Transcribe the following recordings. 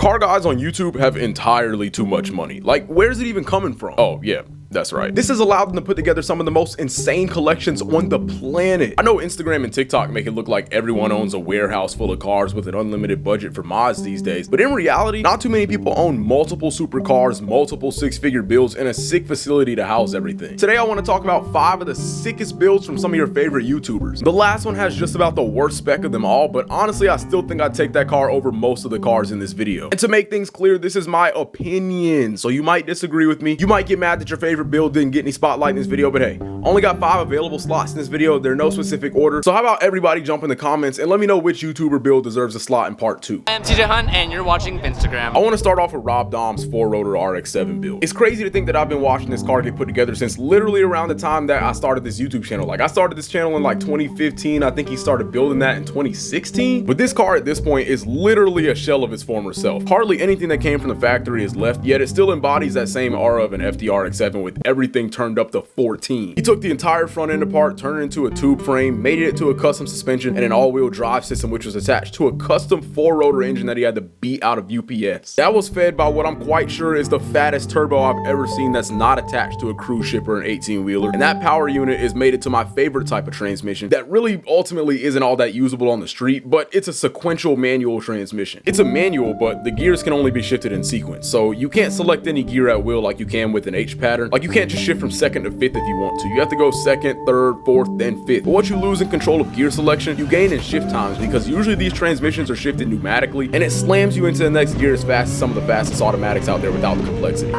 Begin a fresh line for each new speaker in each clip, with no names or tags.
Car guys on YouTube have entirely too much money. Like, where's it even coming from? Oh yeah, that's right. This has allowed them to put together some of the most insane collections on the planet. I know Instagram and TikTok make it look like everyone owns a warehouse full of cars with an unlimited budget for mods these days, but in reality, not too many people own multiple supercars, multiple six-figure builds, and a sick facility to house everything. Today I want to talk about 5 of the sickest builds from some of your favorite YouTubers. The last one has just about the worst spec of them all, but honestly I still think I'd take that car over most of the cars in this video. And to make things clear, this is my opinion, so you might disagree with me. You might get mad that your favorite build didn't get any spotlight in this video, but hey, only got 5 available slots in this video. There are no specific order, so how about everybody jump in the comments and let me know which YouTuber build deserves a slot in part 2.
I am TJ Hunt and you're watching Instagram.
I want to start off with Rob Dom's 4-rotor RX-7 build. It's crazy to think that I've been watching this car get put together since literally around the time that I started this YouTube channel. Like, I started this channel in like 2015. I think he started building that in 2016. But this car at this point is literally a shell of its former self. Hardly anything that came from the factory is left, yet it still embodies that same aura of an FD-RX-7 with everything turned up to 14. He took the entire front end apart, turned it into a tube frame, made it to a custom suspension and an all-wheel drive system which was attached to a custom 4-rotor engine that he had to beat out of UPS. That was fed by what I'm quite sure is the fattest turbo I've ever seen that's not attached to a cruise ship or an 18-wheeler. And that power unit is mated to my favorite type of transmission that really ultimately isn't all that usable on the street, but it's a sequential manual transmission. It's a manual, but the gears can only be shifted in sequence, so you can't select any gear at will like you can with an H pattern. Like, you can't just shift from 2nd to 5th if you want to. You have to go 2nd, 3rd, 4th, then 5th. But what you lose in control of gear selection, you gain in shift times, because usually these transmissions are shifted pneumatically, and it slams you into the next gear as fast as some of the fastest automatics out there without the complexity.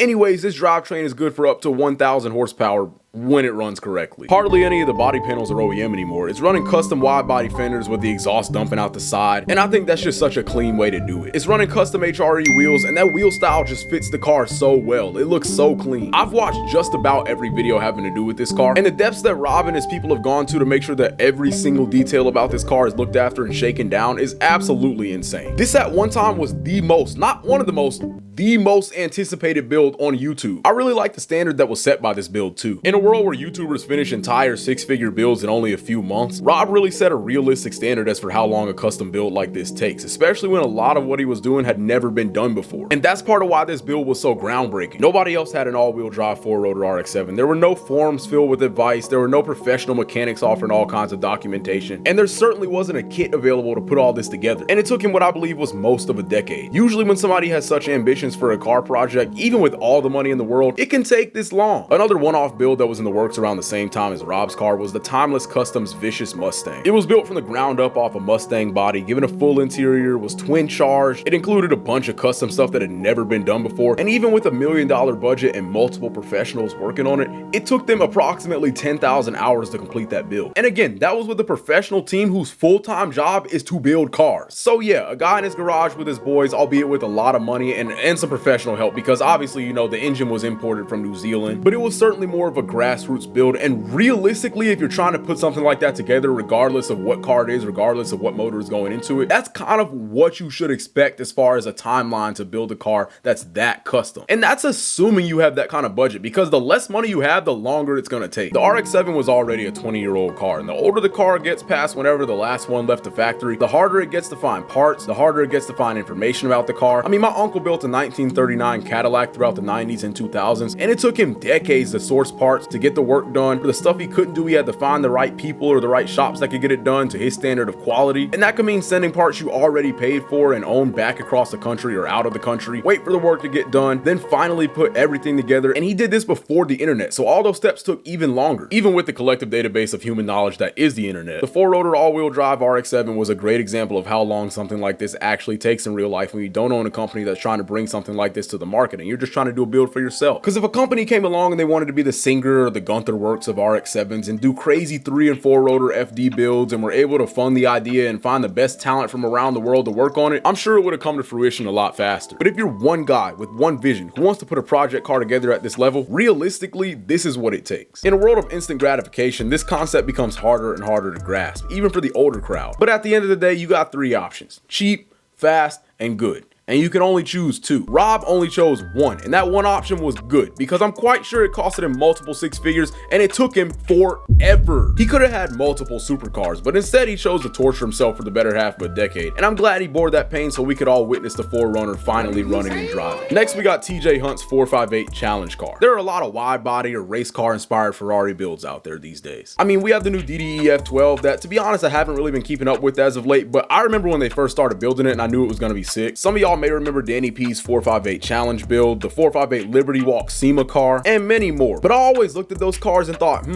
Anyways, this drivetrain is good for up to 1,000 horsepower when it runs correctly. Hardly any of the body panels are OEM anymore. It's running custom wide body fenders with the exhaust dumping out the side, and I think that's just such a clean way to do it. It's running custom HRE wheels, and that wheel style just fits the car so well. It looks so clean. I've watched just about every video having to do with this car, and the depths that Rob and his people have gone to make sure that every single detail about this car is looked after and shaken down is absolutely insane. This at one time was the most, not one of the most, the most anticipated build on YouTube. I really like the standard that was set by this build too. In a world where YouTubers finish entire 6-figure builds in only a few months, Rob really set a realistic standard as for how long a custom build like this takes, especially when a lot of what he was doing had never been done before. And that's part of why this build was so groundbreaking. Nobody else had an all-wheel drive 4-rotor RX-7. There were no forums filled with advice, there were no professional mechanics offering all kinds of documentation, and there certainly wasn't a kit available to put all this together. And it took him what I believe was most of a decade. Usually when somebody has such ambitions for a car project, even with all the money in the world, it can take this long. Another one-off build that was in the works around the same time as Rob's car was the Timeless Customs Vicious Mustang. It was built from the ground up off a Mustang body, given a full interior, was twin charged. It included a bunch of custom stuff that had never been done before, and even with a $1 million budget and multiple professionals working on it, it took them approximately 10,000 hours to complete that build. And again, that was with a professional team whose full-time job is to build cars. So yeah, a guy in his garage with his boys, albeit with a lot of money and some professional help, because obviously, you know, the engine was imported from New Zealand, but it was certainly more of a grassroots build. And realistically, if you're trying to put something like that together, regardless of what car it is, regardless of what motor is going into it, that's kind of what you should expect as far as a timeline to build a car that's that custom. And that's assuming you have that kind of budget, because the less money you have, the longer it's going to take. The RX-7 was already a 20-year-old car, and the older the car gets past whenever the last one left the factory, the harder it gets to find parts, the harder it gets to find information about the car. I mean, my uncle built a 1939 Cadillac throughout the 90s and 2000s, and it took him decades to source parts, to get the work done. For the stuff he couldn't do, he had to find the right people or the right shops that could get it done to his standard of quality. And that could mean sending parts you already paid for and own back across the country or out of the country, wait for the work to get done, then finally put everything together. And he did this before the internet, so all those steps took even longer, even with the collective database of human knowledge that is the internet. The 4-rotor all-wheel drive RX-7 was a great example of how long something like this actually takes in real life when you don't own a company that's trying to bring something like this to the market and you're just trying to do a build for yourself. Because if a company came along and they wanted to be the Singer or the Gunther Works of RX-7s and do crazy 3 and 4-rotor FD builds and were able to fund the idea and find the best talent from around the world to work on it, I'm sure it would have come to fruition a lot faster. But if you're one guy with one vision who wants to put a project car together at this level, realistically, this is what it takes. In a world of instant gratification, this concept becomes harder and harder to grasp, even for the older crowd. But at the end of the day, you got 3 options: cheap, fast, and good. and you can only choose 2. Rob only chose 1, and that one option was good because I'm quite sure it costed him multiple 6 figures and it took him forever. He could have had multiple supercars, but instead he chose to torture himself for the better half of a decade, and I'm glad he bore that pain so we could all witness the 4Runner finally running and driving. Next we got TJ Hunt's 458 challenge car. There are a lot of wide body or race car inspired Ferrari builds out there these days. I mean, we have the new DDE F12 that, to be honest, I haven't really been keeping up with as of late, but I remember when they first started building it and I knew it was going to be sick. Some of y'all may remember Danny P's 458 challenge build, the 458 Liberty Walk SEMA car, and many more. But I always looked at those cars and thought,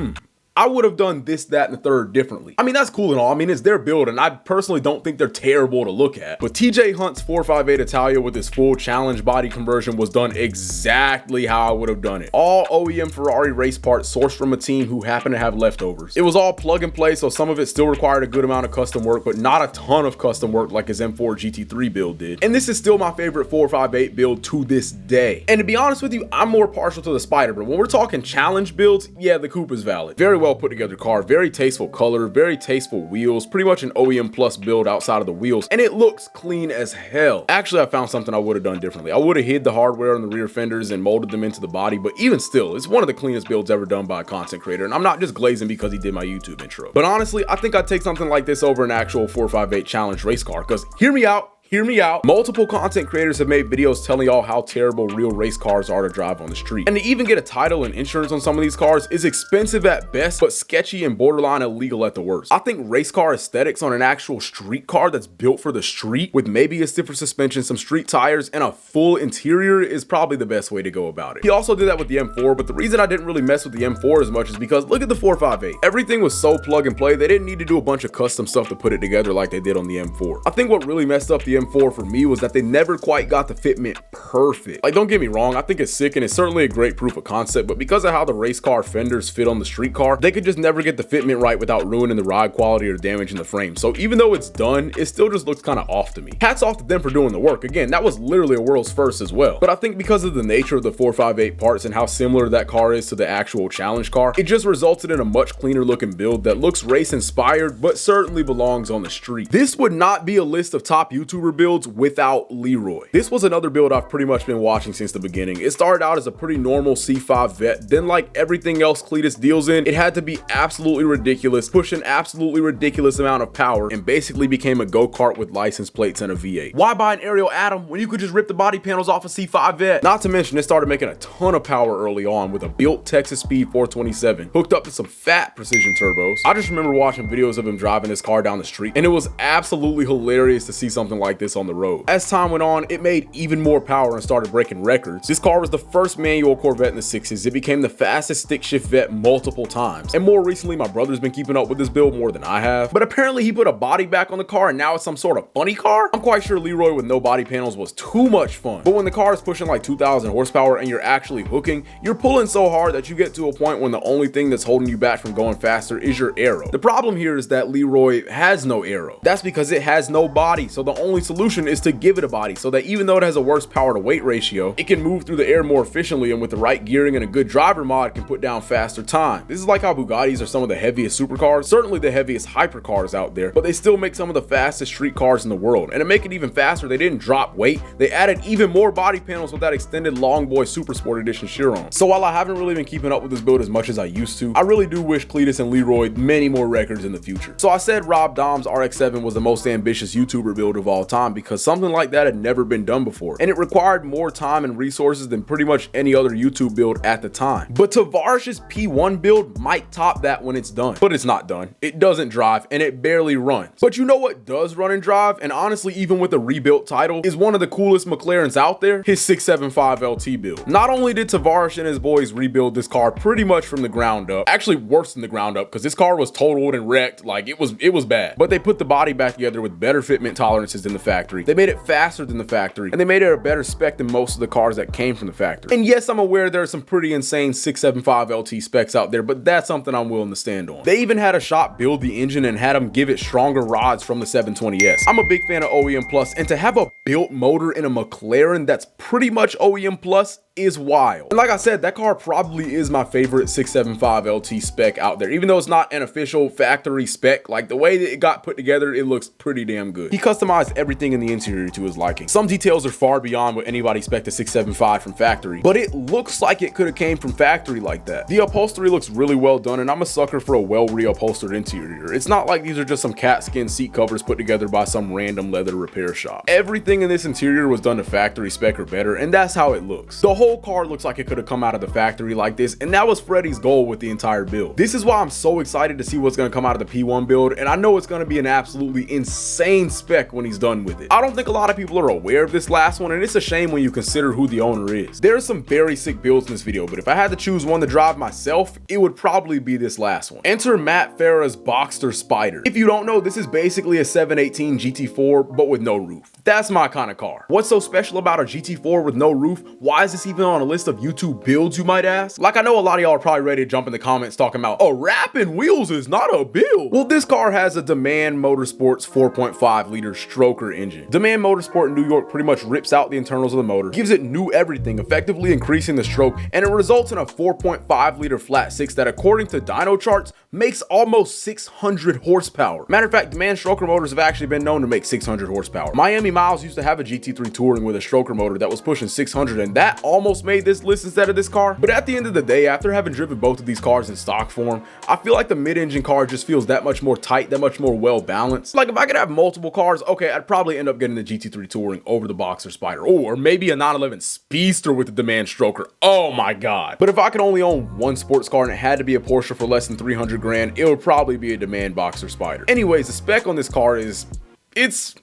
I would have done this, that, and the third differently. I mean, that's cool and all. I mean, it's their build, and I personally don't think they're terrible to look at. But TJ Hunt's 458 Italia with his full challenge body conversion was done exactly how I would have done it. All OEM Ferrari race parts sourced from a team who happened to have leftovers. It was all plug and play, so some of it still required a good amount of custom work, but not a ton of custom work like his M4 GT3 build did. And this is still my favorite 458 build to this day. And to be honest with you, I'm more partial to the Spider, but when we're talking challenge builds, yeah, the coupe is valid. Very well put together car, very tasteful color, very tasteful wheels, pretty much an OEM plus build outside of the wheels, and it looks clean as hell. Actually, I found something I would have done differently. I would have hid the hardware on the rear fenders and molded them into the body, but even still, it's one of the cleanest builds ever done by a content creator, and I'm not just glazing because he did my YouTube intro. But honestly, I think I'd take something like this over an actual 458 challenge race car, because hear me out. Hear me out. Multiple content creators have made videos telling y'all how terrible real race cars are to drive on the street. And to even get a title and insurance on some of these cars is expensive at best, but sketchy and borderline illegal at the worst. I think race car aesthetics on an actual street car that's built for the street with maybe a stiffer suspension, some street tires, and a full interior is probably the best way to go about it. He also did that with the M4, but the reason I didn't really mess with the M4 as much is because look at the 458. Everything was so plug and play, they didn't need to do a bunch of custom stuff to put it together like they did on the M4. I think what really messed up the M4 for me was that they never quite got the fitment perfect. Like, don't get me wrong, I think it's sick and it's certainly a great proof of concept, but because of how the race car fenders fit on the street car, they could just never get the fitment right without ruining the ride quality or damaging the frame. So even though it's done, it still just looks kind of off to me. Hats off to them for doing the work. Again, that was literally a world's first as well. But I think because of the nature of the 458 parts and how similar that car is to the actual challenge car, it just resulted in a much cleaner looking build that looks race inspired, but certainly belongs on the street. This would not be a list of top YouTuber builds without Leroy. This was another build I've pretty much been watching since the beginning. It started out as a pretty normal C5 vet, then like everything else Cletus deals in, it had to be absolutely ridiculous, push an absolutely ridiculous amount of power, and basically became a go-kart with license plates and a V8. Why buy an Aerial Atom when you could just rip the body panels off a C5 vet? Not to mention it started making a ton of power early on with a built Texas Speed 427 hooked up to some fat precision turbos. I just remember watching videos of him driving this car down the street, and it was absolutely hilarious to see something like this on the road. As time went on, it made even more power and started breaking records. This car was the first manual Corvette in the 60s. It became the fastest stick shift vet multiple times. And more recently, my brother's been keeping up with this build more than I have. But apparently he put a body back on the car and now it's some sort of funny car? I'm quite sure Leroy with no body panels was too much fun. But when the car is pushing like 2,000 horsepower and you're actually hooking, you're pulling so hard that you get to a point when the only thing that's holding you back from going faster is your aero. The problem here is that Leroy has no aero. That's because it has no body. So the only solution is to give it a body so that even though it has a worse power to weight ratio, it can move through the air more efficiently and with the right gearing and a good driver mod can put down faster time. This is like how Bugattis are some of the heaviest supercars, certainly the heaviest hypercars out there, but they still make some of the fastest street cars in the world. And to make it even faster, they didn't drop weight, they added even more body panels with that extended Long Boy Super Sport Edition Chiron. So while I haven't really been keeping up with this build as much as I used to, I really do wish Cletus and Leroy many more records in the future. So I said Rob Dom's RX-7 was the most ambitious YouTuber build of all time because something like that had never been done before, and it required more time and resources than pretty much any other YouTube build at the time. But Tavarish's P1 build might top that when it's done, but it's not done. It doesn't drive and it barely runs. But you know what does run and drive, and honestly even with a rebuilt title, is one of the coolest McLarens out there? His 675 LT build. Not only did Tavarish and his boys rebuild this car pretty much from the ground up, actually worse than the ground up because this car was totaled and wrecked, like it was bad, but they put the body back together with better fitment tolerances than the factory. They made it faster than the factory, and they made it a better spec than most of the cars that came from the factory. And yes, I'm aware there are some pretty insane 675 LT specs out there, but that's something I'm willing to stand on. They even had a shop build the engine and had them give it stronger rods from the 720S. I'm a big fan of OEM Plus, and to have a built motor in a McLaren that's pretty much OEM Plus is wild. And like I said, that car probably is my favorite 675 LT spec out there, even though it's not an official factory spec. Like the way that it got put together, it looks pretty damn good. He customized everything in the interior to his liking. Some details are far beyond what anybody expects a 675 from factory, but it looks like it could have came from factory like that. The upholstery looks really well done, and I'm a sucker for a well reupholstered interior. It's not like these are just some cat skin seat covers put together by some random leather repair shop. Everything in this interior was done to factory spec or better, and that's how it looks. The whole car looks like it could have come out of the factory like this, and that was Freddie's goal with the entire build. This is why I'm so excited to see what's going to come out of the P1 build, and I know it's going to be an absolutely insane spec when he's done with it. I don't think a lot of people are aware of this last one, and it's a shame when you consider who the owner is. There are some very sick builds in this video, but if I had to choose one to drive myself, it would probably be this last one. Enter Matt Farah's Boxster Spider. If you don't know, this is basically a 718 GT4 but with no roof. That's my kind of car. What's so special about a GT4 with no roof? Why is this even on a list of YouTube builds, you might ask? Like, I know a lot of y'all are probably ready to jump in the comments talking about, oh, wrapping wheels is not a build. Well, this car has a Demand Motorsports 4.5 liter stroker engine. Demand Motorsport in New York pretty much rips out the internals of the motor, gives it new everything, effectively increasing the stroke, and it results in a 4.5 liter flat six that, according to dyno charts, makes almost 600 horsepower. Matter of fact, Demand stroker motors have actually been known to make 600 horsepower. Miami Miles used to have a GT3 Touring with a stroker motor that was pushing 600, and that almost made this list instead of this car. But at the end of the day, after having driven both of these cars in stock form, I feel like the mid-engine car just feels that much more tight, that much more well balanced. Like, if I could have multiple cars, okay, I'd probably end up getting the GT3 Touring over the Boxster Spider, or maybe a 911 Speedster with the Demand stroker. Oh my god. But if I could only own one sports car and it had to be a Porsche for less than 300 grand, it would probably be a Demand Boxster Spider. Anyways, the spec on this car is, it's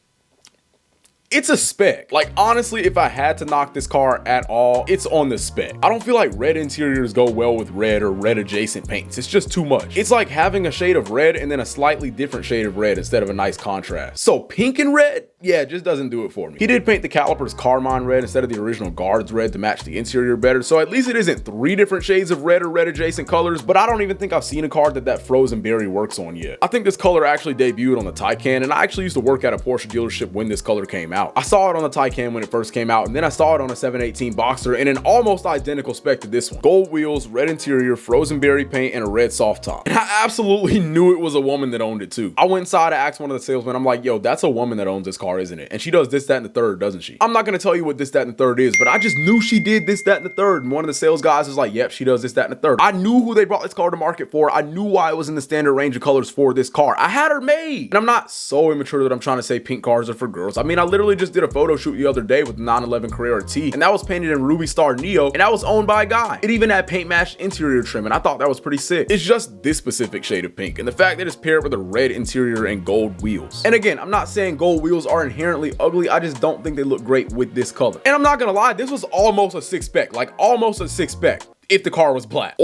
a spec. Like, honestly, if I had to knock this car at all, it's on the spec. I don't feel like red interiors go well with red or red adjacent paints. It's just too much. It's like having a shade of red and then a slightly different shade of red instead of a nice contrast. So pink and red, yeah, it just doesn't do it for me. He did paint the calipers Carmine red instead of the original guards red to match the interior better, so at least it isn't 3 different shades of red or red adjacent colors, but I don't even think I've seen a car that frozen berry works on yet. I think this color actually debuted on the Taycan, and I actually used to work at a Porsche dealership when this color came out. I saw it on the Taycan when it first came out, and then I saw it on a 718 Boxster in an almost identical spec to this one. Gold wheels, red interior, frozen berry paint, and a red soft top. And I absolutely knew it was a woman that owned it too. I went inside to ask one of the salesmen, I'm like, yo, that's a woman that owns this car, isn't it? And she does this, that, and the third, doesn't she? I'm not gonna tell you what this, that, and the third is, but I just knew she did this, that, and the third. And one of the sales guys was like, yep, she does this, that, and the third. I knew who they brought this car to market for. I knew why it was in the standard range of colors for this car. I had her made. And I'm not so immature that I'm trying to say pink cars are for girls. I mean, I literally just did a photo shoot the other day with the 911 Carrera T, and that was painted in Ruby Star Neo, and that was owned by a guy. It even had paint matched interior trim, and I thought that was pretty sick. It's just this specific shade of pink, and the fact that it's paired with a red interior and gold wheels. And again, I'm not saying gold wheels are inherently ugly, I just don't think they look great with this color. And I'm not gonna lie, this was almost a 6 spec, like almost a 6 spec if the car was black.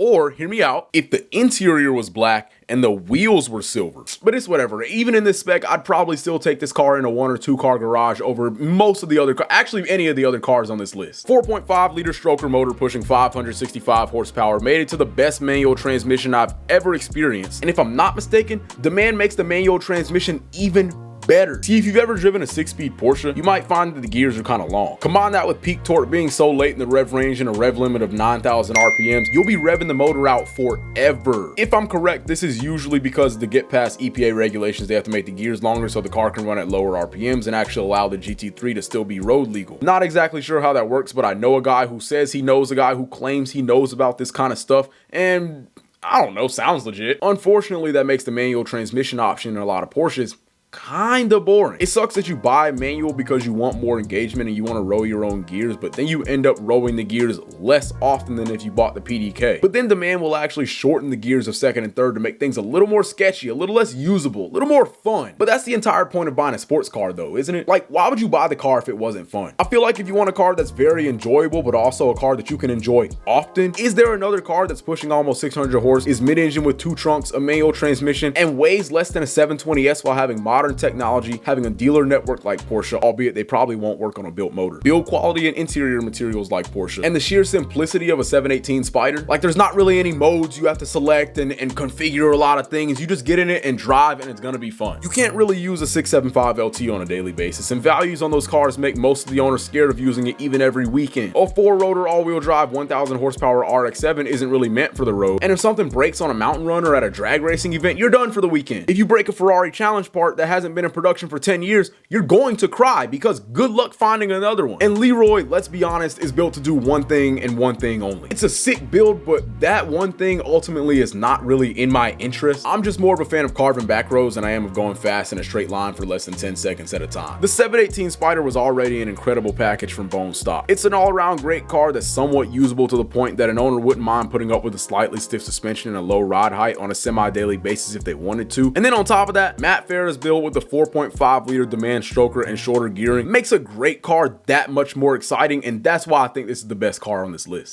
Or hear me out, if the interior was black and the wheels were silver. But it's whatever. Even in this spec, I'd probably still take this car in a 1 or 2 car garage over most of the other actually any of the other cars on this list. 4.5 liter stroker motor pushing 565 horsepower made it to the best manual transmission I've ever experienced. And if I'm not mistaken, Demand makes the manual transmission even better. See, if you've ever driven a 6-speed Porsche, you might find that the gears are kind of long. Combine that with peak torque being so late in the rev range and a rev limit of 9,000 RPMs, you'll be revving the motor out forever. If I'm correct, this is usually because to get past EPA regulations, they have to make the gears longer so the car can run at lower RPMs and actually allow the GT3 to still be road legal. Not exactly sure how that works, but I know a guy who says he knows a guy who claims he knows about this kind of stuff, and I don't know, sounds legit. Unfortunately, that makes the manual transmission option in a lot of Porsches kinda boring. It sucks that you buy manual because you want more engagement and you want to roll your own gears, but then you end up rolling the gears less often than if you bought the PDK. But then Demand will actually shorten the gears of second and third to make things a little more sketchy, a little less usable, a little more fun. But that's the entire point of buying a sports car though, isn't it? Like, why would you buy the car if it wasn't fun? I feel like if you want a car that's very enjoyable but also a car that you can enjoy often, is there another car that's pushing almost 600 horse, is mid-engine with 2 trunks, a manual transmission, and weighs less than a 720S while having mod modern technology, having a dealer network like Porsche, albeit they probably won't work on a built motor, build quality and interior materials like Porsche, and the sheer simplicity of a 718 Spider. Like, there's not really any modes you have to select and configure a lot of things. You just get in it and drive, and it's gonna be fun. You can't really use a 675 LT on a daily basis, and values on those cars make most of the owners scared of using it even every weekend. A 4-rotor all-wheel drive 1000 horsepower RX-7 isn't really meant for the road, and if something breaks on a mountain run or at a drag racing event, you're done for the weekend. If you break a Ferrari challenge part that hasn't been in production for 10 years, you're going to cry, because good luck finding another one. And Leroy, let's be honest, is built to do one thing and one thing only. It's a sick build, but that one thing ultimately is not really in my interest. I'm just more of a fan of carving back rows than I am of going fast in a straight line for less than 10 seconds at a time. The 718 Spider was already an incredible package from bone stock. It's an all-around great car that's somewhat usable to the point that an owner wouldn't mind putting up with a slightly stiff suspension and a low ride height on a semi-daily basis if they wanted to. And then on top of that, Matt Farah's build with the 4.5 liter demand stroker and shorter gearing makes a great car that much more exciting, and that's why I think this is the best car on this list.